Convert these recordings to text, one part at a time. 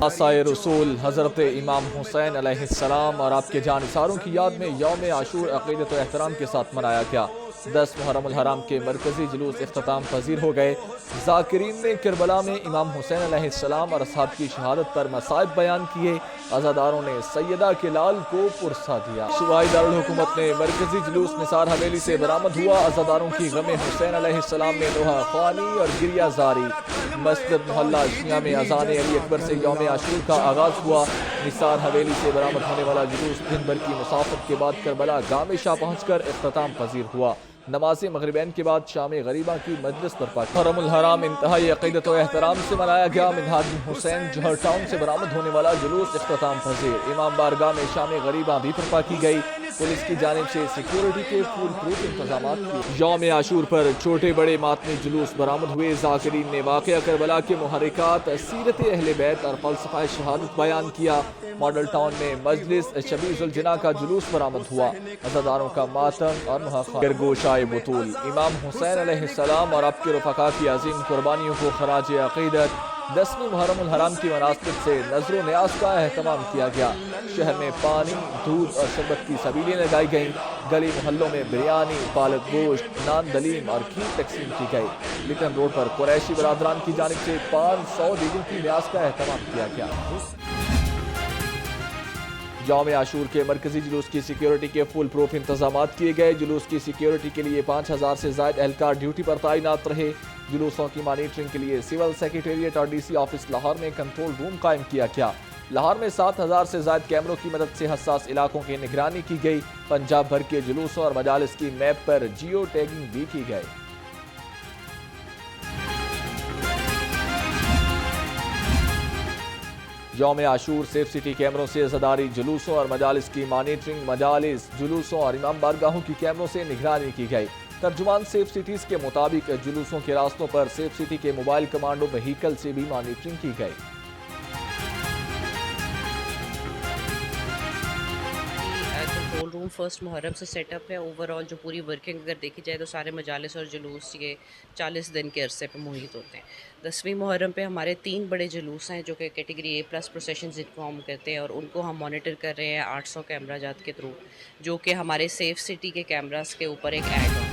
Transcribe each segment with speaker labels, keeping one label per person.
Speaker 1: آسائے رسول حضرت امام حسین علیہ السلام اور آپ کے جانثاروں کی یاد میں یوم عاشور عقیدت و احترام کے ساتھ منایا گیا۔ 10 محرم الحرام کے مرکزی جلوس اختتام پذیر ہو گئے۔ ذاکرین نے کربلا میں امام حسین علیہ السلام اور اصحاب کی شہادت پر مصائب بیان کیے۔ عزاداروں نے سیدہ کے لال کو پرسا دیا۔ صوبائی دارالحکومت میں مرکزی جلوس نثار حویلی سے برآمد ہوا۔ عزاداروں کی غم حسین علیہ السلام میں نوحہ خوانی اور گریہ زاری۔ مسجد محلہ شیعہ میں اذان علی اکبر سے یوم عاشور کا آغاز ہوا۔ نثار حویلی سے برآمد ہونے والا جلوس دن بھر کی مسافت کے بعد کربلا گاہ میں شاہ پہنچ کر اختتام پذیر ہوا۔ نماز مغربین کے بعد شام غریبہ کی مجلس برپا کی۔ محرم الحرام انتہائی عقیدت و احترام سے منایا گیا۔ منہاج حسین جوہر ٹاؤن سے برآمد ہونے والا جلوس اختتام پذیر۔ امام بارگاہ میں شام غریبہ بھی برپا کی گئی۔ پولیس کی جانب سے سیکیورٹی کے فول پروف انتظامات کیے۔ یوم عاشور پر چھوٹے بڑے ماتمی جلوس برآمد ہوئے۔ ذاکرین نے واقعہ کربلا کے محرکات، سیرت اہل بیت اور فلسفہ شہادت بیان کیا۔ ماڈل ٹاؤن میں مجلس شبیع ذوالجناح کا جلوس برآمد ہوا۔ عزاداروں کا ماتم اور گرگوشائے بطول امام حسین علیہ السلام اور آپ کے رفقا کی عظیم قربانیوں کو خراج عقیدت 10ویں محرم الحرام کی مناسبت سے نذر و نیاز کا اہتمام کیا گیا۔ شہر میں پانی، دودھ اور شربت کی سبیلیں لگائی گئیں۔ گلی محلوں میں بریانی، پالک گوشت، نان دلیم اور کھیر تقسیم کی گئی۔ لٹن روڈ پر قریشی برادران کی جانب سے 500 دیگوں کی نیاز کا اہتمام کیا گیا۔ یوم عاشور کے مرکزی جلوس کی سیکیورٹی کے فول پروف انتظامات کیے گئے۔ جلوس کی سیکیورٹی کے لیے 5000 سے زائد اہلکار ڈیوٹی پر تعینات رہے۔ جلوسوں کی مانیٹرنگ کے لیے سول سیکریٹریٹ اور ڈی سی آفس لاہور میں کنٹرول روم قائم کیا گیا۔ لاہور میں 7000 سے زائد کیمروں کی مدد سے حساس علاقوں کی نگرانی کی گئی۔ پنجاب بھر کے جلوسوں اور مجالس کی میپ پر جیو ٹیگنگ بھی کی گئی۔ یوم عاشور سیف سٹی کیمروں سے عزاداری جلوسوں اور مجالس کی مانیٹرنگ، مجالس، جلوسوں اور امام بارگاہوں کی کیمروں سے نگرانی کی گئی۔ ترجمان سیف سٹیز کے مطابق جلوسوں کے راستوں پر سیف سٹی کے موبائل کمانڈو وہیکل سے بھی مانیٹرنگ کی گئی۔
Speaker 2: کنٹرول روم فرسٹ محرم سے سیٹ اپ ہے۔ اوورآل جو پوری ورکنگ اگر دیکھی جائے تو سارے مجالس اور جلوس یہ 40 دن کے عرصے پہ محیط ہوتے ہیں۔ 10ویں محرم پہ ہمارے 3 بڑے جلوس ہیں جو کہ کیٹیگری A+ پروسیشنز انفارم کرتے ہیں، اور ان کو ہم مانیٹر کر رہے ہیں 800 کیمرہ جات کے تھرو، جو کہ ہمارے سیف سٹی کے کیمراز کے اوپر ایک ایڈ ہے۔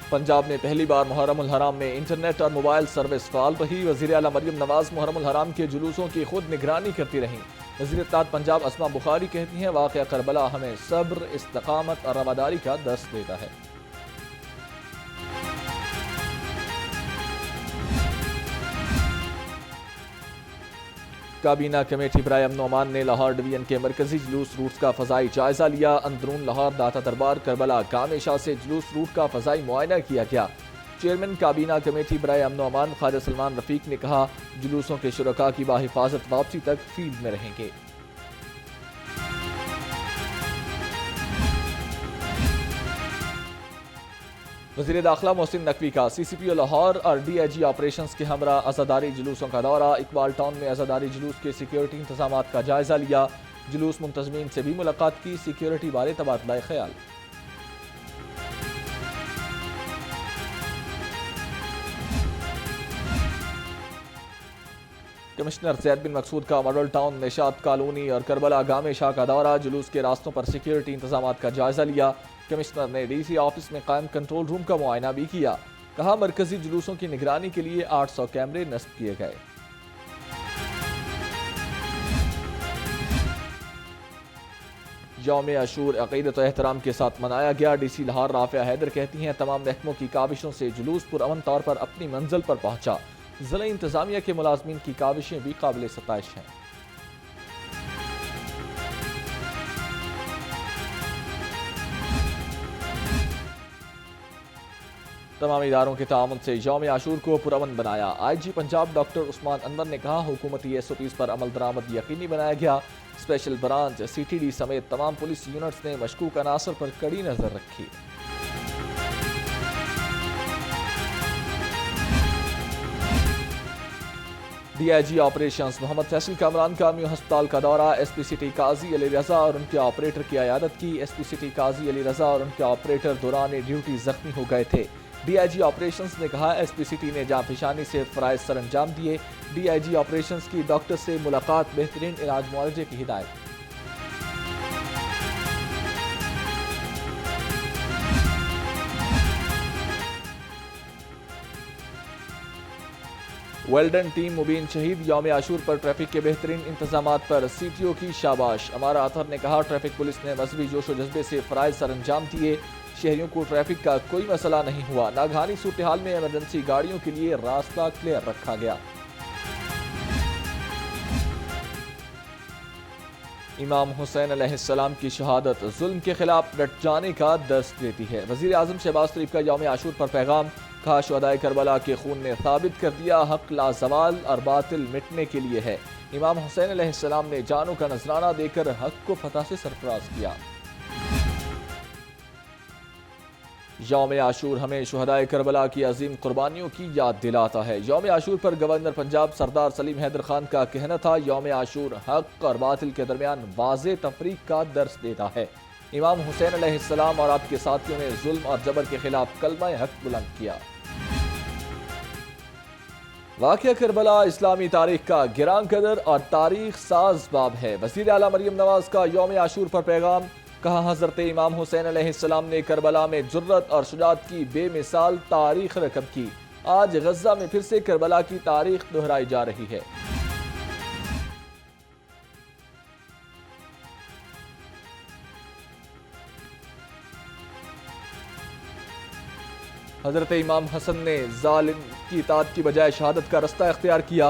Speaker 1: پنجاب میں پہلی بار محرم الحرام میں انٹرنیٹ اور موبائل سروس فعال رہی۔ وزیر اعلیٰ مریم نواز محرم الحرام کے جلوسوں کی خود نگرانی کرتی رہیں۔ وزیر اطلاعات پنجاب اسما بخاری کہتی ہیں، واقعہ کربلا ہمیں صبر، استقامت اور رواداری کا درس دیتا ہے۔ کابینہ کمیٹی برائے امن و امان نے لاہور ڈویژن کے مرکزی جلوس روٹس کا فضائی جائزہ لیا۔ اندرون لاہور داتا دربار کربلا گاہ شاہ سے جلوس روٹ کا فضائی معائنہ کیا گیا۔ چیئرمین کابینہ کمیٹی برائے امن و امان خواجہ سلمان رفیق نے کہا، جلوسوں کے شرکاء کی بحفاظت واپسی تک فیلڈ میں رہیں گے۔ وزیر داخلہ محسن نقوی کا سی سی پی او لاہور اور ڈی آئی جی آپریشنز کے ہمراہ عزاداری جلوسوں کا دورہ۔ اقبال ٹاؤن میں عزاداری جلوس کے سیکیورٹی انتظامات کا جائزہ لیا۔ جلوس منتظمین سے بھی ملاقات کی، سیکیورٹی بارے تبادلہ خیال۔ کمشنر زید بن مقصود کا ماڈل ٹاؤن، نشاط کالونی اور کربلا گاہ شاہ کا دورہ۔ جلوس کے راستوں پر سیکیورٹی انتظامات کا جائزہ لیا۔ کمشنر نے ڈی سی آفس میں قائم کنٹرول روم کا معائنہ بھی کیا۔ کہا، مرکزی جلوسوں کی نگرانی کے لیے 800 کیمرے نصب کیے گئے۔ یوم عاشور عقیدت و احترام کے ساتھ منایا گیا۔ ڈی سی لاہور رافعہ حیدر کہتی ہیں، تمام محکموں کی کاوشوں سے جلوس پرامن طور پر اپنی منزل پر پہنچا۔ ضلع انتظامیہ کے ملازمین کی کاوشیں بھی قابل ستائش ہیں۔ تمام اداروں کے تعاون سے یوم عاشور کو پرامن بنایا۔ آئی جی پنجاب ڈاکٹر عثمان انور نے کہا، حکومتی ایس او پیز پر عمل درآمد یقینی بنایا گیا۔ Special branch, C T D سمیت تمام پولیس یونٹس نے مشکوک عناصر پر کڑی نظر رکھی۔ ڈی آئی جی آپریشنز محمد فیصل کامران کا میو ہسپتال کا دورہ۔ ایس پی سٹی قاضی علی رضا اور ان کے آپریٹر کی عیادت کی۔ ایس پی سٹی قاضی علی رضا اور ان کے آپریٹر دوران ڈیوٹی زخمی ہو گئے تھے۔ ڈی آئی جی آپریشنز نے کہا ایس پی سٹی نے جاں پیشانی سے فرائض سر انجام دیے، ڈی آئی جی آپریشنز کی ڈاکٹر سے ملاقات، بہترین علاج معالجے کی ہدایت۔ ویلڈن ٹیم مبین شہید، یوم عاشور پر ٹریفک کے بہترین انتظامات پر سی ٹی او کی شاباش۔ امارا اطہر نے کہا ٹریفک پولیس نے مذہبی جوش و جذبے سے فرائض سر انجام دیے، شہریوں کو ٹریفک کا کوئی مسئلہ نہیں ہوا، ناگہانی صورتحال میں ایمرجنسی گاڑیوں کے لیے راستہ کلیئر رکھا گیا۔ امام حسین علیہ السلام کی شہادت ظلم کے خلاف ڈٹ جانے کا درس دیتی ہے، وزیر اعظم شہباز شریف کا یوم عاشور پر پیغام، کہا شہدائے کربلا کے خون نے ثابت کر دیا حق لا زوال اور باطل مٹنے کے لیے ہے، امام حسین علیہ السلام نے جانوں کا نذرانہ دے کر حق کو فتح سے سرفراز کیا۔ یوم عاشور ہمیں شہدائے کربلا کی عظیم قربانیوں کی یاد دلاتا ہے، یوم عاشور پر گورنر پنجاب سردار سلیم حیدر خان کا کہنا تھا یوم عاشور حق اور باطل کے درمیان واضح تفریق کا درس دیتا ہے، امام حسین علیہ السلام اور آپ کے ساتھیوں نے ظلم اور جبر کے خلاف کلمہ حق بلند کیا۔ واقعہ کربلا اسلامی تاریخ کا گراں قدر اور تاریخ ساز باب ہے، وزیر اعلیٰ مریم نواز کا یوم عاشور پر پیغام، کہا حضرت امام حسین علیہ السلام نے کربلا میں جرت اور شجاعت کی بے مثال تاریخ رقم کی، آج غزہ میں پھر سے کربلا کی تاریخ دہرائی جا رہی ہے۔ حضرت امام حسن نے ظالم کی اطاعت کی بجائے شہادت کا رستہ اختیار کیا،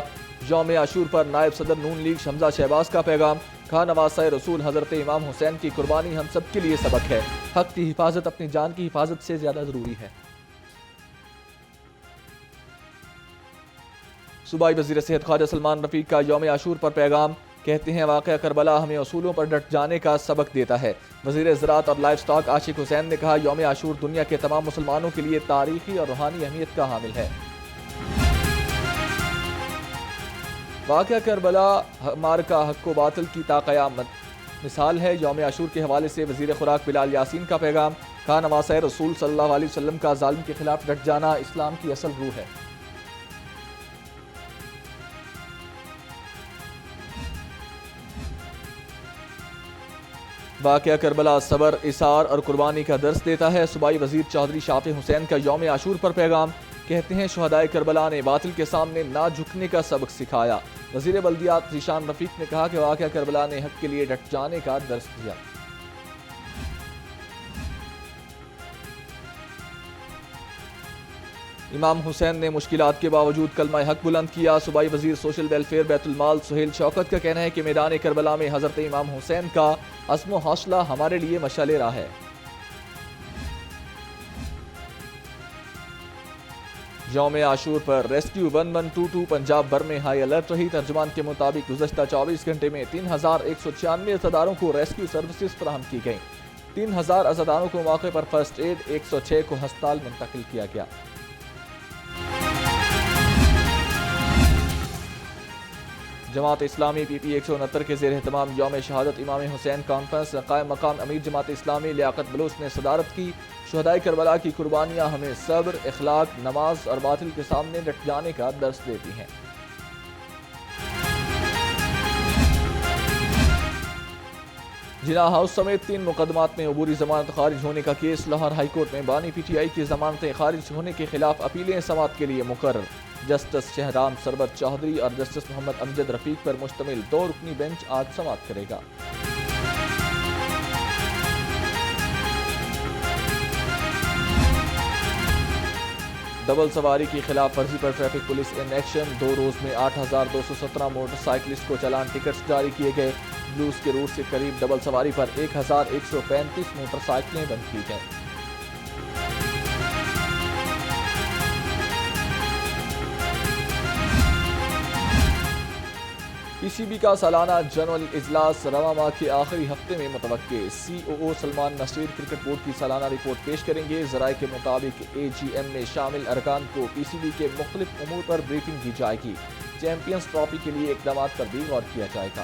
Speaker 1: یوم عاشور پر نائب صدر نون لیگ حمزہ شہباز کا پیغام، کہا نواسہ رسول حضرت امام حسین کی قربانی ہم سب کے لیے سبق ہے، حق کی حفاظت اپنی جان کی حفاظت سے زیادہ ضروری ہے۔ صوبائی وزیر صحت خواجہ سلمان رفیق کا یوم عاشور پر پیغام، کہتے ہیں واقعہ کربلا ہمیں اصولوں پر ڈٹ جانے کا سبق دیتا ہے، وزیر زراعت اور لائف سٹاک عاشق حسین نے کہا یوم عاشور دنیا کے تمام مسلمانوں کے لیے تاریخی اور روحانی اہمیت کا حامل ہے۔ واقعہ کربلا معرکہ حق و باطل کی تا قیامت مثال ہے، یوم عاشور کے حوالے سے وزیر خوراک بلال یاسین کا پیغام، کہا نواسہ رسول صلی اللہ علیہ وسلم کا ظالم کے خلاف ڈٹ جانا اسلام کی اصل روح ہے۔ واقعہ کربلا صبر، اثار اور قربانی کا درس دیتا ہے، صوبائی وزیر چودھری شافع حسین کا یوم عاشور پر پیغام، کہتے ہیں شہدائے کربلا نے باطل کے سامنے نہ جھکنے کا سبق سکھایا، وزیر بلدیات ذیشان رفیق نے کہا کہ واقعہ کربلا نے حق کے لیے ڈٹ جانے کا درس دیا۔ امام حسین نے مشکلات کے باوجود کلمہ حق بلند کیا، صوبائی وزیر سوشل ویلفیئر بیت المال سہیل شوکت کا کہنا ہے کہ میدان کربلا میں حضرت امام حسین کا عزم و حوصلہ ہمارے لیے مشعل راہ ہے۔ یوم عاشور پر ریسکیو 1122 پنجاب بھر میں ہائی الرٹ رہی، ترجمان کے مطابق گزشتہ 24 گھنٹے میں 3196 عزاداروں کو ریسکیو سروسز فراہم کی گئیں، 3000 عزاداروں کو موقع پر فرسٹ ایڈ، 106 کو ہسپتال منتقل کیا گیا۔ جماعت اسلامی پی پی 169 کے زیر اہتمام یوم شہادت امام حسین کانفرنس قائم مقام امیر جماعت اسلامی لیاقت بلوچ نے صدارت کی، شہدائے کربلا کی قربانیاں ہمیں صبر، اخلاق، نماز اور باطل کے سامنے ڈٹ جانے کا درس دیتی ہیں۔ جناح ہاؤس سمیت 3 مقدمات میں عبوری ضمانت خارج ہونے کا کیس، لاہور ہائی کورٹ میں بانی پی ٹی آئی کی ضمانتیں خارج ہونے کے خلاف اپیلیں سماعت کے لیے مقرر، جسٹس شہرام سربت چودھری اور جسٹس محمد امجد رفیق پر مشتمل 2 رکنی بینچ آج سماعت کرے گا۔ ڈبل سواری کی خلاف ورزی پر ٹریفک پولیس ان ایکشن، 2 روز میں 8217 موٹر سائیکلسٹ کو چالان ٹکٹس جاری کیے گئے، بلوز کے روٹ سے قریب ڈبل سواری پر 1135 موٹر سائیکلیں بند کی گئیں۔ پی سی بی کا سالانہ جنرل اجلاس رواں ماہ کے آخری ہفتے میں متوقع، سی او او سلمان نصیر کرکٹ بورڈ کی سالانہ رپورٹ پیش کریں گے، ذرائع کے مطابق اے جی ایم میں شامل ارکان کو پی سی بی کے مختلف امور پر بریفنگ دی جائے گی، چیمپئنز ٹرافی کے لیے اقدامات پر بھی غور کیا جائے گا۔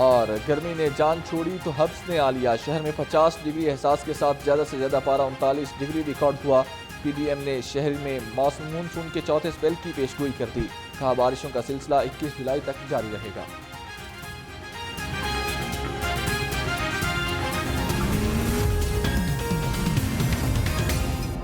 Speaker 1: اور گرمی نے جان چھوڑی تو حبس نے آ لیا. شہر میں 50 ڈگری احساس کے ساتھ زیادہ سے زیادہ پارہ 39 ڈگری ریکارڈ ہوا. پی ڈی ایم نے شہر میں مانسون کے چوتھے اسپیل کی پیشگوئی کر دی. کہا بارشوں کا سلسلہ 21 جولائی تک جاری رہے گا.